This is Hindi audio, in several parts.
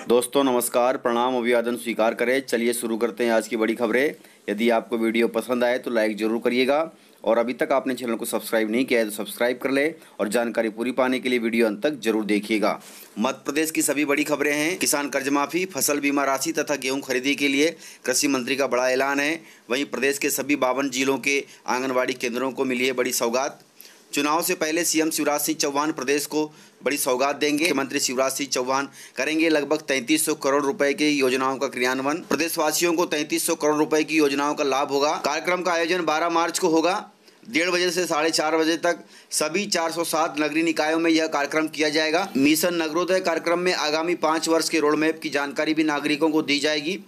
दोस्तों नमस्कार, प्रणाम, अभिवादन स्वीकार करें। चलिए शुरू करते हैं आज की बड़ी खबरें। यदि आपको वीडियो पसंद आए तो लाइक ज़रूर करिएगा और अभी तक आपने चैनल को सब्सक्राइब नहीं किया है तो सब्सक्राइब कर ले और जानकारी पूरी पाने के लिए वीडियो अंत तक जरूर देखिएगा। मध्य प्रदेश की सभी बड़ी खबरें हैं। किसान कर्ज माफी, फसल बीमा राशि तथा गेहूं खरीदी के लिए कृषि मंत्री का बड़ा ऐलान है। वहीं प्रदेश के सभी 52 जिलों के आंगनबाड़ी केंद्रों को मिली है बड़ी सौगात। चुनाव से पहले सीएम शिवराज सिंह चौहान प्रदेश को बड़ी सौगात देंगे। मुख्यमंत्री शिवराज सिंह चौहान करेंगे लगभग 3300 करोड़ रुपए की योजनाओं का क्रियान्वयन। प्रदेशवासियों को 3300 करोड़ रुपए की योजनाओं का लाभ होगा। कार्यक्रम का आयोजन 12 मार्च को होगा। 1:30 बजे से 4:30 बजे तक सभी 407 नगरीय निकायों में यह कार्यक्रम किया जाएगा। मिशन नगरोदय कार्यक्रम में आगामी 5 वर्ष के रोडमैप की जानकारी भी नागरिकों को दी जाएगी।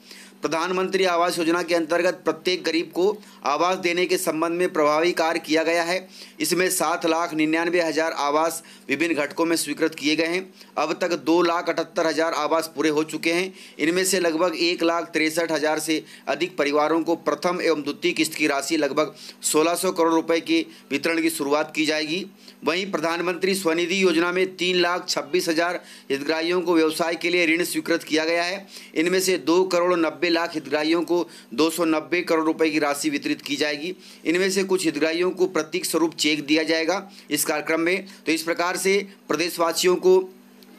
प्रधानमंत्री आवास योजना के अंतर्गत प्रत्येक गरीब को आवास देने के संबंध में प्रभावी कार्य किया गया है। इसमें 7,99,000 आवास विभिन्न घटकों में स्वीकृत किए गए हैं। अब तक 2,78,000 आवास पूरे हो चुके हैं। इनमें से लगभग 1,63,000 से अधिक परिवारों को प्रथम एवं द्वितीय किस्त की राशि लगभग 1,600 करोड़ रुपए के वितरण की शुरुआत की जाएगी। वहीं प्रधानमंत्री स्वनिधि योजना में 3,26,000 हितग्राहियों को व्यवसाय के लिए ऋण स्वीकृत किया गया है। इनमें से 2,90,00,000 हितग्राहियों को 290 करोड़ रुपए की राशि वितरित की जाएगी। इनमें से कुछ हितग्राहियों को प्रतीक स्वरूप चेक दिया जाएगा इस कार्यक्रम में। तो इस प्रकार से प्रदेशवासियों को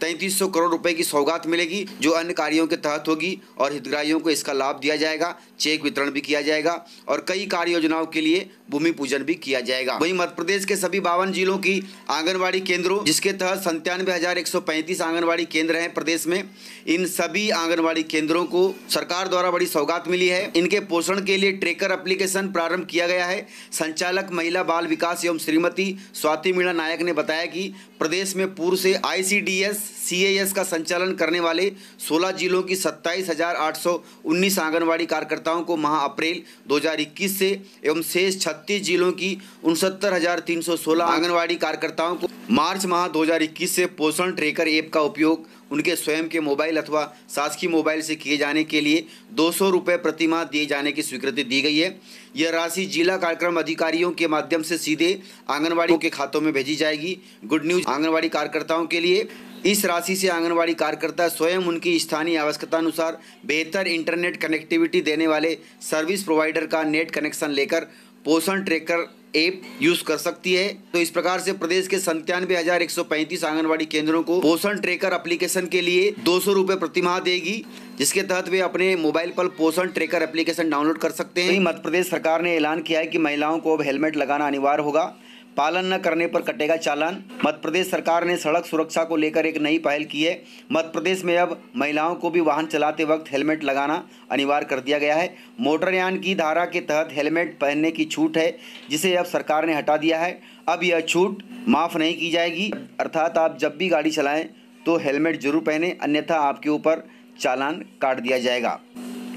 3300 करोड़ रुपए की सौगात मिलेगी जो अन्य कार्यों के तहत होगी और हितग्राहियों को इसका लाभ दिया जाएगा। चेक वितरण भी किया जाएगा और कई कार्य योजनाओं के लिए भूमि पूजन भी किया जाएगा। वहीं मध्य प्रदेश के सभी 52 जिलों की आंगनबाड़ी केंद्रों, जिसके तहत 97,135 आंगनबाड़ी केंद्र हैं प्रदेश में, इन सभी आंगनबाड़ी केंद्रों को सरकार द्वारा बड़ी सौगात मिली है। इनके पोषण के लिए ट्रैकर एप्लीकेशन प्रारंभ किया गया है। संचालक महिला बाल विकास एवं श्रीमती स्वाति मीणा नायक ने बताया कि प्रदेश में पूर्व से ICDS CAS का संचालन करने वाले 16 जिलों की 27,819 आंगनबाड़ी कार्यकर्ताओं को माह अप्रैल 2021 से एवं शेष 36 जिलों की 69,316 आंगनबाड़ी कार्यकर्ताओं को मार्च माह 2021 से पोषण ट्रैकर ऐप का उपयोग उनके स्वयं के मोबाइल अथवा शासकीय मोबाइल से किए जाने के लिए 200 रुपये प्रति माह दिए जाने की स्वीकृति दी गई है। यह राशि जिला कार्यक्रम अधिकारियों के माध्यम से सीधे आंगनबाड़ियों के खातों में भेजी जाएगी। गुड न्यूज आंगनबाड़ी कार्यकर्ताओं के लिए, इस राशि से आंगनबाड़ी कार्यकर्ता स्वयं उनकी स्थानीय आवश्यकता अनुसार बेहतर इंटरनेट कनेक्टिविटी देने वाले सर्विस प्रोवाइडर का नेट कनेक्शन लेकर पोषण ट्रैकर ऐप यूज कर सकती है। तो इस प्रकार से प्रदेश के 97,135 आंगनबाड़ी केंद्रों को पोषण ट्रैकर एप्लीकेशन के लिए 200 रुपये प्रति माह देगी, जिसके तहत वे अपने मोबाइल पर पोषण ट्रैकर एप्लीकेशन डाउनलोड कर सकते हैं। मध्य प्रदेश सरकार ने ऐलान किया है कि महिलाओं को अब हेलमेट लगाना अनिवार्य होगा। पालन न करने पर कटेगा चालान। मध्य प्रदेश सरकार ने सड़क सुरक्षा को लेकर एक नई पहल की है। मध्य प्रदेश में अब महिलाओं को भी वाहन चलाते वक्त हेलमेट लगाना अनिवार्य कर दिया गया है। मोटरयान की धारा के तहत हेलमेट पहनने की छूट है, जिसे अब सरकार ने हटा दिया है। अब यह छूट माफ़ नहीं की जाएगी, अर्थात आप जब भी गाड़ी चलाएं तो हेलमेट जरूर पहने, अन्यथा आपके ऊपर चालान काट दिया जाएगा।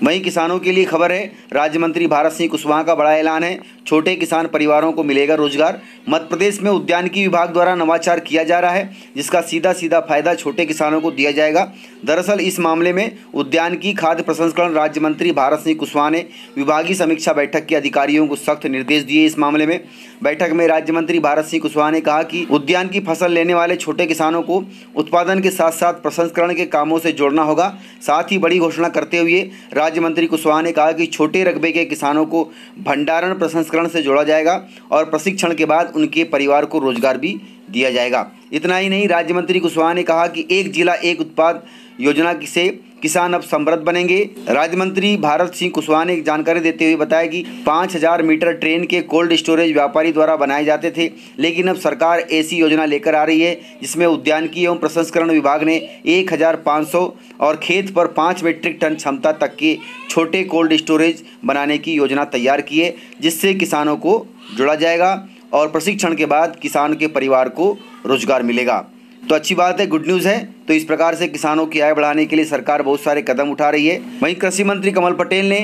वहीं किसानों के लिए खबर है। राज्य मंत्री भारत सिंह कुशवाहा का बड़ा ऐलान है। छोटे किसान परिवारों को मिलेगा रोजगार। मध्य प्रदेश में उद्यानिकी विभाग द्वारा नवाचार किया जा रहा है, जिसका सीधा सीधा फायदा छोटे किसानों को दिया जाएगा। दरअसल इस मामले में उद्यानिकी खाद्य प्रसंस्करण राज्य मंत्री भारत सिंह कुशवाहा ने विभागीय समीक्षा बैठक के अधिकारियों को सख्त निर्देश दिए। इस मामले में बैठक में राज्य मंत्री भारत सिंह कुशवाहा ने कहा कि उद्यान की फसल लेने वाले छोटे किसानों को उत्पादन के साथ साथ प्रसंस्करण के कामों से जोड़ना होगा। साथ ही बड़ी घोषणा करते हुए राज्य मंत्री कुशवाहा ने कहा कि छोटे रकबे के किसानों को भंडारण प्रसंस्करण से जोड़ा जाएगा और प्रशिक्षण के बाद उनके परिवार को रोजगार भी दिया जाएगा। इतना ही नहीं, राज्य मंत्री कुशवाहा ने कहा कि एक जिला एक उत्पाद योजना से किसान अब समृद्ध बनेंगे। राज्य मंत्री भारत सिंह कुशवाहा ने जानकारी देते हुए बताया कि 5,000 मीटर ट्रेन के कोल्ड स्टोरेज व्यापारी द्वारा बनाए जाते थे, लेकिन अब सरकार ऐसी योजना लेकर आ रही है जिसमें उद्यानिकी एवं प्रसंस्करण विभाग ने 1,500 और खेत पर 5 मीट्रिक टन क्षमता तक के छोटे कोल्ड स्टोरेज बनाने की योजना तैयार की है, जिससे किसानों को जोड़ा जाएगा और प्रशिक्षण के बाद किसान के परिवार को रोजगार मिलेगा। तो अच्छी बात है, गुड न्यूज़ है। तो इस प्रकार से किसानों की आय बढ़ाने के लिए सरकार बहुत सारे कदम उठा रही है। वहीं कृषि मंत्री कमल पटेल ने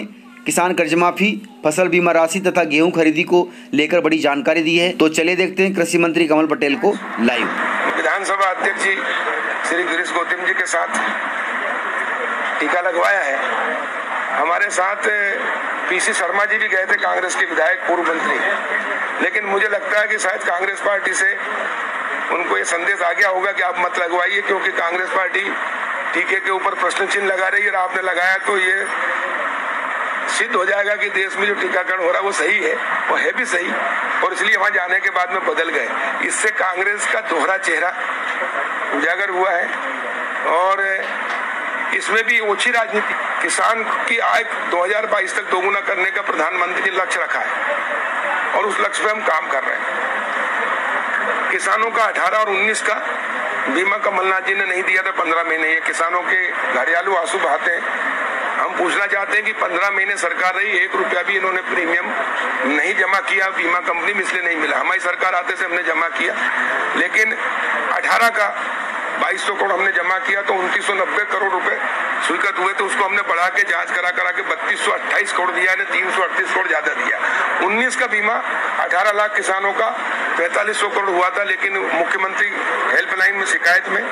किसान कर्ज माफी, फसल बीमा राशि तथा गेहूं खरीदी को लेकर बड़ी जानकारी दी है। तो चलिए देखते हैं कृषि मंत्री कमल पटेल को लाइव। विधानसभा अध्यक्ष जी श्री गिरीश गौतम जी के साथ टीका लगवाया है। हमारे साथ PC शर्मा जी भी गए थे, कांग्रेस के विधायक, पूर्व मंत्री। लेकिन मुझे लगता है कि शायद कांग्रेस पार्टी से उनको ये संदेश आ गया होगा कि आप मत लगवाइए, क्योंकि कांग्रेस पार्टी टीके के ऊपर प्रश्न चिन्ह लगा रही है और आपने लगाया, तो ये सिद्ध हो जाएगा कि देश में जो टीकाकरण हो रहा है वो सही है, वो है भी सही, और इसलिए वहां जाने के बाद में बदल गए। इससे कांग्रेस का दोहरा चेहरा उजागर हुआ है और इसमें भी ओछी राजनीति। किसान की आय 2022 तक दोगुना करने का प्रधानमंत्री ने लक्ष्य रखा है और उस लक्ष्य पे हम काम कर रहे हैं। किसानों का 18 और 19 का बीमा कमलनाथ जी ने नहीं दिया था 15 महीने। ये किसानों के घड़ियालू आंसू बहाते हैं। हम पूछना चाहते हैं कि 15 महीने सरकार रही, 1 रुपया भी इन्होंने प्रीमियम नहीं जमा किया बीमा कंपनी में, इसलिए नहीं मिला। हमारी सरकार आते से हमने जमा किया, लेकिन 18 का 2200 करोड़ हमने जमा किया, तो 2990 करोड़ रुपए स्वीकृत हुए, तो उसको हमने बढ़ा के जांच करा के 3228 करोड़ दिया है, 338 करोड़ ज्यादा दिया। 19 का बीमा 18 लाख किसानों का 4500 करोड़ हुआ था, लेकिन मुख्यमंत्री हेल्पलाइन में शिकायत में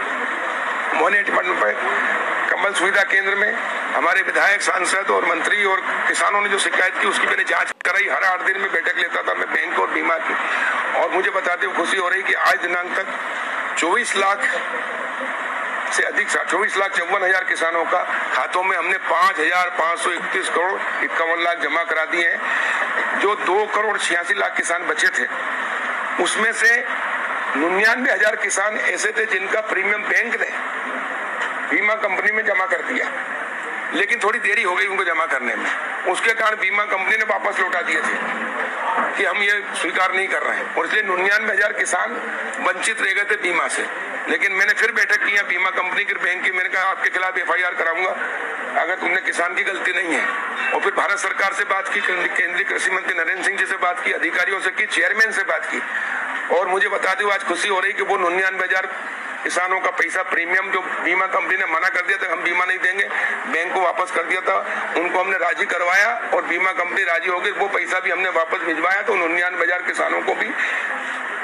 181 पे कमल सुविधा केंद्र में हमारे विधायक, सांसद और मंत्री और किसानों ने जो शिकायत की उसकी मैंने जांच कराई। हर 8 दिन में बैठक लेता था मैं बैंक और बीमा की, और मुझे बताते हुए खुशी हो रही कि आज दिनांक तक 24 लाख से अधिक 24,54,000 किसानों का खातों में हमने 5,531 करोड़ 51 लाख जमा करा दिए हैं। जो 2 करोड़ 86 लाख किसान बचे थे, उसमें से 99,000 किसान ऐसे थे जिनका प्रीमियम बैंक ने बीमा कंपनी में जमा कर दिया, लेकिन थोड़ी देरी हो गई उनको जमा करने में। उसके कारण बीमा कंपनी ने वापस लौटा दिए थे कि हम ये स्वीकार नहीं कर रहे हैं, और इसलिए 99,000 किसान वंचित रह गए थे बीमा से। लेकिन मैंने फिर बैठक की है बीमा कंपनी की, बैंक की। मैंने कहा आपके खिलाफ FIR कराऊंगा अगर तुमने किसान की गलती नहीं है। और फिर भारत सरकार से बात की, केंद्रीय कृषि मंत्री नरेंद्र सिंह जी से बात की, अधिकारियों से की, चेयरमैन से बात की, और मुझे बताते हुए आज खुशी हो रही कि वो 99,000 किसानों का पैसा प्रीमियम जो बीमा कंपनी ने मना कर दिया था, हम बीमा नहीं देंगे, बैंक को वापस कर दिया था, उनको हमने राजी करवाया और बीमा कंपनी राजी हो गई। वो पैसा भी हमने वापस भिजवाया, तो 99,000 किसानों को भी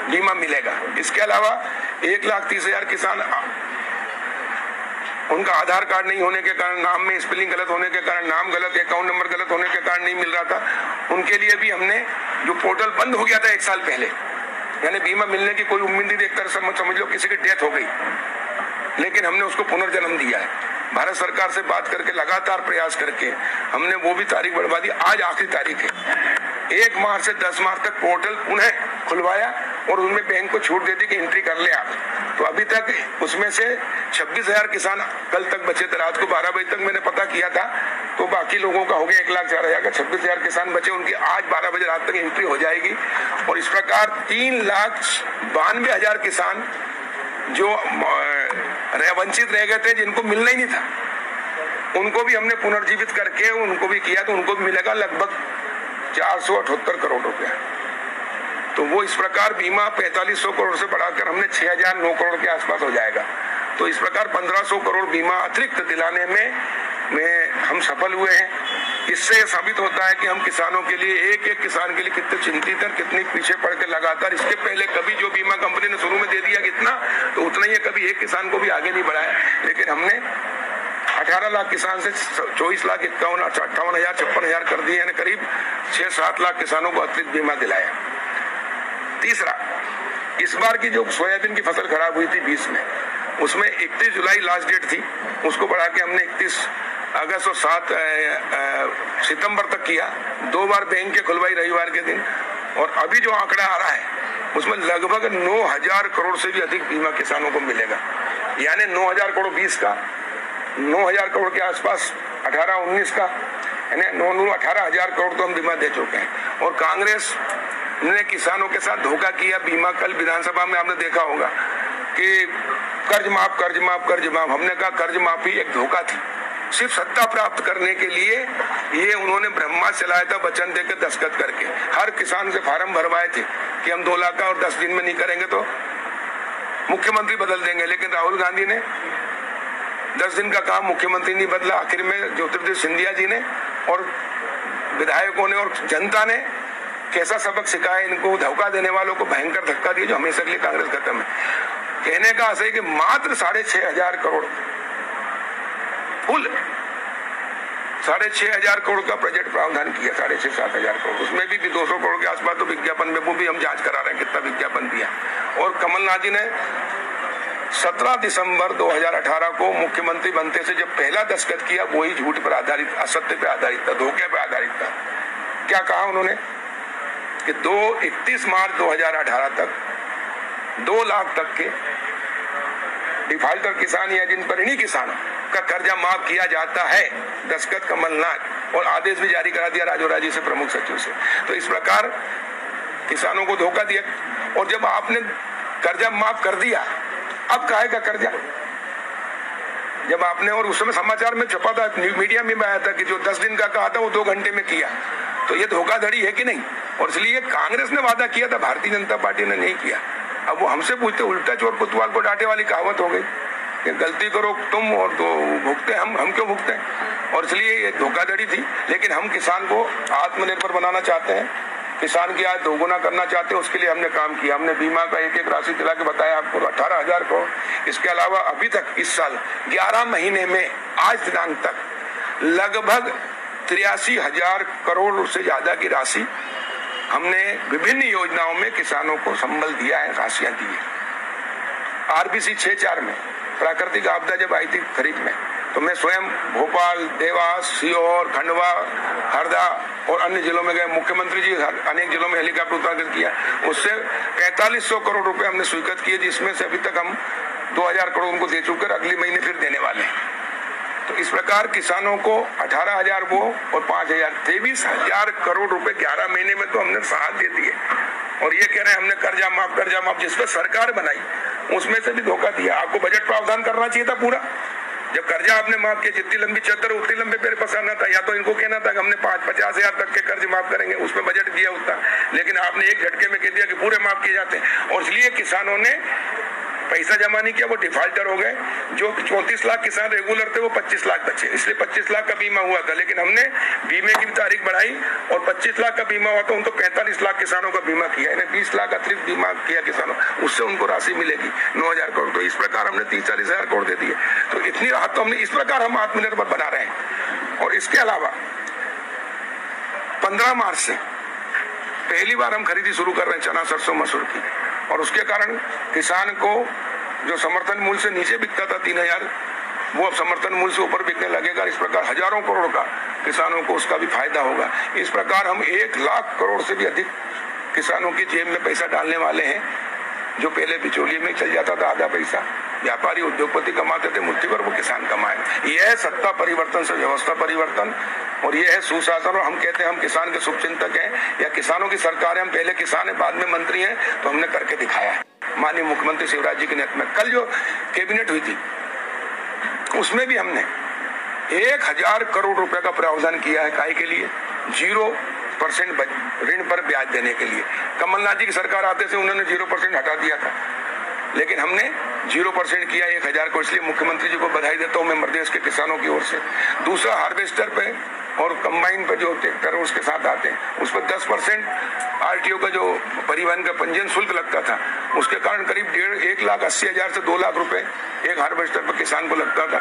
बीमा मिलेगा। इसके अलावा 1,30,000 किसान, उनका आधार कार्ड नहीं होने के कारण, नाम में स्पेलिंग गलत होने के कारण, नाम गलत, अकाउंट नंबर गलत होने के कारण नहीं मिल रहा था, उनके लिए भी हमने, जो पोर्टल बंद हो गया था 1 साल पहले, यानी बीमा मिलने की कोई उम्मीद नहीं थी, एक तरह से समझ लो किसी की डेथ हो गई, लेकिन हमने उसको पुनर्जन्म दिया है। भारत सरकार से बात करके, लगातार प्रयास करके हमने वो भी तारीख बढ़वा दी। आज आखिरी तारीख है, 1 मार्च से 10 मार्च तक पोर्टल पुनः खुलवाया और उनमें बैंक को छूट दे दी कि एंट्री कर ले आप। तो अभी तक उसमें से 26,000 किसान कल तक बचे थे। रात को 12 बजे तक मैंने पता किया था, तो बाकी लोगों का हो गया 1,04,000 का। 26,000 किसान बचे, उनकी आज 12 बजे रात तक एंट्री हो जाएगी। और इस प्रकार 3,92,000 किसान जो वंचित रह गए थे, जिनको मिलना ही नहीं था, उनको भी हमने पुनर्जीवित करके उनको भी किया, तो उनको भी मिलेगा लगभग 478 करोड़ रुपया। तो वो इस प्रकार बीमा 4500 करोड़ से बढ़ाकर हमने 6,009 करोड़ के आसपास हो जाएगा। तो इस प्रकार 1,500 करोड़ बीमा अतिरिक्त दिलाने में हम सफल हुए हैं। इससे यह साबित होता है कि हम किसानों के लिए, एक एक किसान के लिए कितने चिंतित हैं, कितने पीछे पड़ के लगातार। इसके पहले कभी जो बीमा कंपनी ने शुरू में दे दिया कितना, तो उतना ही है, कभी एक किसान को भी आगे नहीं बढ़ाया। लेकिन हमने 18 लाख किसान से 24,58,000 कर दिए, यानी करीब 6-7 लाख किसानों को अतिरिक्त बीमा दिलाया। तीसरा, इस बार की जो सोयाबीन की फसल खराब हुई थी 20 में, उसमें 31 जुलाई लास्ट डेट थी, उसको बढ़ा के हमने 31 अगस्त और 7 सितंबर तक किया। 2 बार बैंक के खुलवाई रविवार के दिन। और अभी जो आंकड़ा आ रहा है उसमें लगभग 9,000 करोड़ से भी अधिक बीमा किसानों को मिलेगा, यानी 9,000 करोड़ 20 का, 9,000 करोड़ के आसपास 18-19 का, यानी 18,000 करोड़ तो हम बीमा दे चुके हैं। और कांग्रेस ने किसानों के साथ धोखा किया। बीमा, कल विधानसभा में आपने देखा होगा कि कर्ज माफ, कर्ज माफ, कर्ज माफ। हमने कहा कर्ज माफी एक धोखा थी, सिर्फ सत्ता प्राप्त करने के लिए ये उन्होंने ब्रह्मास्त्र चलाया था, वचन देकर दस्तखत करके। हर किसान से फार्म भरवाए थे कि हम 2 लाख का और 10 दिन में नहीं करेंगे तो मुख्यमंत्री बदल देंगे। लेकिन राहुल गांधी ने 10 दिन का काम मुख्यमंत्री नहीं बदला। आखिर में ज्योतिरादित्य सिंधिया जी ने और विधायकों ने और जनता ने कैसा सबक सिखाया इनको, धोखा देने वालों को भयंकर धक्का दिया, जो हमेशा के लिए कांग्रेस खत्म है। कहने का आशय कि मात्र 6,500 करोड़ फुल 6,500 करोड़ का बजट प्रावधान किया, 6,500-7,000 करोड़। उसमें भी 200 करोड़ के आसपास तो विज्ञापन में, वो भी हम जांच करा रहे हैं कितना विज्ञापन दिया। और कमलनाथ जी ने 17 दिसंबर 2018 को मुख्यमंत्री बनते से जब पहला दस्तखत किया वही झूठ पर आधारित, असत्य पर आधारित था, धोखे पर आधारित था। क्या कहा उन्होंने कि 31 मार्च 2018 तक 2 लाख तक के डिफाल्टर किसान या जिन पर इन्हीं किसानों का कर्जा माफ किया जाता है, दस्तखत कमलनाथ, और आदेश भी जारी करा दिया राजौरा जी से, प्रमुख सचिव से। तो इस प्रकार किसानों को धोखा दिया। और जब आपने कर्जा माफ कर दिया, अब काहे का कर्जा? जब आपने, और उस समय समाचार में छपा था, मीडिया में आया था कि जो 10 दिन का कहा था वो 2 घंटे में किया। तो ये धोखाधड़ी है कि नहीं? और इसलिए कांग्रेस ने वादा किया था, भारतीय जनता पार्टी ने नहीं किया। अब वो हमसे पूछते, उल्टा चोर कोतवाल को डांटे वाली कहावत हो गई कि गलती करो तुम और तो भुगते हम क्यों भुगते हैं? और इसलिए ये धोखाधड़ी थी। लेकिन हम किसान को आत्मनिर्भर बनाना चाहते हैं, किसान की आय दोगुना करना चाहते हैं, उसके लिए हमने काम किया। हमने बीमा का एक राशि दिला के बताया आपको, 18,000 करोड़। इसके अलावा अभी तक इस साल 11 महीने में आज दिनांक तक लगभग 83,000 करोड़ से ज्यादा की राशि हमने विभिन्न योजनाओं में किसानों को संबल दिया है, राशियां दी है। आरबीसी 6-4 में प्राकृतिक आपदा जब आई थी खरीफ में, तो मैं स्वयं भोपाल, देवास, सीहोर, खंडवा, हरदा और अन्य जिलों में गए। मुख्यमंत्री जी अनेक जिलों में हेलीकॉप्टर उतार किया। उससे 4500 करोड़ रुपए हमने स्वीकृत किए, जिसमें से अभी तक हम 2000 करोड़ उनको दे चुके, अगले महीने फिर देने वाले हैं। तो इस प्रकार किसानों को 18,000 वो और 5,000, 23,000 करोड़ रुपए 11 महीने में तो हमने साथ दे दिए। और ये कह रहे हैं हमने कर्जा माफ, जिस पर सरकार बनाई उसमें से भी धोखा दिया। आपको बजट प्रावधान करना चाहिए था पूरा। जब कर्जा आपने माफ किया, जितनी लंबी चद्दर उतनी लंबे पेड़ पसारना था, या तो इनको कहना था कि हमने 50,000 तक के कर्ज माफ करेंगे, उसमें बजट दिया होता। लेकिन आपने एक झटके में कह दिया कि पूरे माफ किए जाते हैं। और इसलिए किसानों ने पैसा जमा नहीं किया, वो डिफॉल्टर हो गए। जो 34 लाख किसान रेगुलर थे वो 25 लाख बचे, इसलिए 25 लाख का बीमा हुआ था। लेकिन हमने बीमे की तारीख बढ़ाई और 25 लाख का बीमा हुआ तो उनको 45 लाख किसानों का बीमा किया, 20 लाख अतिरिक्त बीमा किया किसानों, उससे उनको राशि मिलेगी 9,000 करोड़। तो इस प्रकार हमने 30-40,000 करोड़ दे दिए। तो इतनी राहत तो हमने, इस प्रकार हम आत्मनिर्भर बना रहे हैं। और इसके अलावा 15 मार्च से पहली बार हम खरीदी शुरू कर रहे हैं चना, सरसों, मसूर की। और उसके कारण किसान को जो समर्थन मूल्य से नीचे बिकता था 3,000, वो अब समर्थन मूल्य से ऊपर बिकने लगेगा। इस प्रकार हजारों करोड़ का किसानों को उसका भी फायदा होगा। इस प्रकार हम 1 लाख करोड़ से भी अधिक किसानों की जेब में पैसा डालने वाले हैं। जो पहले बिचौलिए में चल जाता था आधा पैसा, व्यापारी उद्योगपति कमाते थे मुट्ठी भर, वो किसान कमाए। यह है सत्ता परिवर्तन से व्यवस्था परिवर्तन, और ये है सुशासन। और हम कहते हैं हम किसान के शुभचिंतक हैं, या किसानों की सरकार है। हम पहले किसान है, बाद में मंत्री हैं, तो हमने करके दिखाया है माननीय मुख्यमंत्री शिवराज जी के नेतृत्व में। कल जो कैबिनेट हुई थी उसमें भी हमने 1,000 करोड़ रुपए का प्रावधान किया है। काहे के लिए? 0% ऋण पर ब्याज देने के लिए। कमलनाथ जी की सरकार आते से उन्होंने 0% हटा दिया था, लेकिन हमने 0% किया 1,000 को। इसलिए मुख्यमंत्री जी को बधाई देता हूं मैं प्रदेश के किसानों की ओर से। दूसरा, हार्वेस्टर पे और कंबाइन पे जो ट्रैक्टर उसके साथ आते हैं, उस पर 10% आरटीओ का जो परिवहन का पंजीयन शुल्क लगता था, उसके कारण करीब 1,80,000 से 2 लाख रुपए एक हार्वेस्टर पर किसान को लगता था।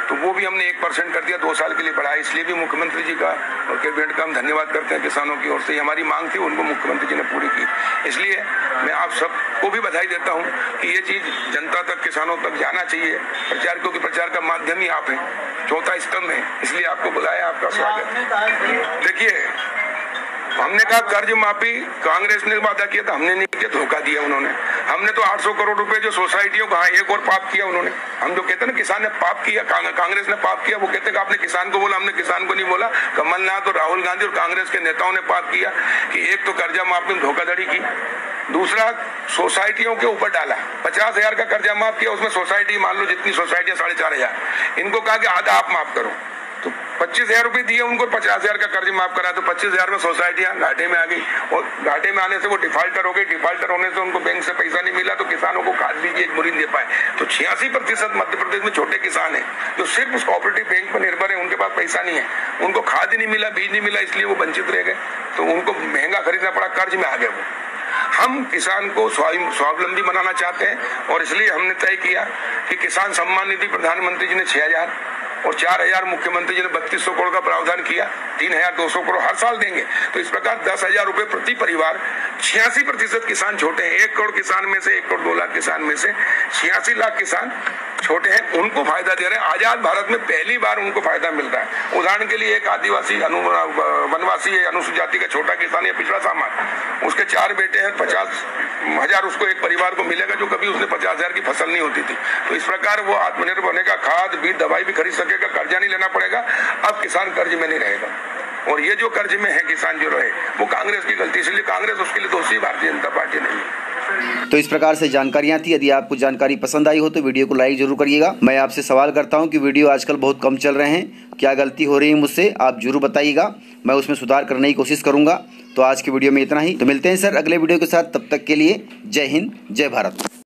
तो वो भी हमने 1% कर दिया, 2 साल के लिए बढ़ाया। इसलिए भी मुख्यमंत्री जी का और कैबिनेट का हम धन्यवाद करते हैं किसानों की ओर से। हमारी मांग थी, उनको मुख्यमंत्री जी ने पूरी की। इसलिए मैं आप सबको भी बधाई देता हूं कि ये चीज जनता तक, किसानों तक जाना चाहिए। प्रचार, क्योंकि प्रचार का माध्यम ही आप हैं, चौथा स्तंभ है, इसलिए आपको बुलाया, आपका स्वागत। देखिए, हमने कहा कर्ज माफी, कांग्रेस ने वादा किया था, हमने नहीं किया, धोखा दिया उन्होंने। हमने तो 800 करोड़ रुपए जो सोसाइटियों का, एक और पाप किया उन्होंने। हम जो कहते हैं ना किसान ने पाप किया, कांग्रेस ने पाप किया, वो कहते हैं आपने किसान को बोला, हमने किसान को नहीं बोला। कमलनाथ और राहुल गांधी और कांग्रेस के नेताओं ने पाप किया कि एक तो कर्जा माफी में धोखाधड़ी की, दूसरा सोसाइटियों के ऊपर डाला। 50,000 का कर्जा माफ किया, उसमें सोसाइटी मान लो जितनी सोसाइटियां 4,500, इनको कहा कि आधा आप माफ करो, तो 25,000 रुपए दिए उनको, 50,000 का कर्ज माफ करा, तो 25,000 में सोसाइटियां घाटे में आ गई। और घाटे में आने से वो डिफॉल्टर हो गई। डिफॉल्टर होने से उनको बैंक से पैसा नहीं मिला, तो किसानों को खाद बीज एक मुरीन दे पाए। तो 86% मध्य प्रदेश में छोटे किसान हैं जो सिर्फ उस कोऑपरेटिव बैंक पर निर्भर है, उनके पास पैसा नहीं है, उनको खाद नहीं मिला, बीज नहीं मिला, इसलिए वो वंचित रह गए। तो उनको महंगा खरीदना पड़ा, कर्ज में आ गए वो। हम किसान को स्वावलंबी बनाना चाहते हैं, और इसलिए हमने तय किया कि किसान सम्मान निधि प्रधानमंत्री जी ने 6,000 और 4,000 मुख्यमंत्री जी ने 3200 करोड़ का प्रावधान किया, 3,200 करोड़ हर साल देंगे। तो इस प्रकार 10,000 रुपए प्रति परिवार, 86% किसान छोटे हैं। 1 करोड़ किसान में से, 1 करोड़ 2 लाख किसान में से 86 लाख किसान छोटे हैं, उनको फायदा दे रहे हैं। आजाद भारत में पहली बार उनको फायदा मिल रहा है। उदाहरण के लिए एक आदिवासी वनवासी अनुसूचित जाति का छोटा किसान या पिछड़ा सामान्य, उसके 4 बेटे हैं, 50,000 उसको एक परिवार को मिलेगा, जो कभी उसने 50,000 की फसल नहीं होती थी। तो इस प्रकार वो आत्मनिर्भर बनेगा, खाद बीज दवाई भी खरीद सकेगा, कर्जा नहीं लेना पड़ेगा। अब किसान कर्ज में नहीं रहेगा, और ये जो कर्ज में है किसान जो रहे वो कांग्रेस की गलती, इसलिए कांग्रेस उसके लिए दोषी भारतीय जनता पार्टी नहीं है। तो इस प्रकार से जानकारियां थी। यदि आपको जानकारी पसंद आई हो तो वीडियो को लाइक जरूर करिएगा। मैं आपसे सवाल करता हूं कि वीडियो आजकल बहुत कम चल रहे हैं, क्या गलती हो रही है मुझसे, आप जरूर बताइएगा, मैं उसमें सुधार करने की कोशिश करूंगा। तो आज की वीडियो में इतना ही, तो मिलते हैं सर अगले वीडियो के साथ। तब तक के लिए जय हिंद, जय भारत।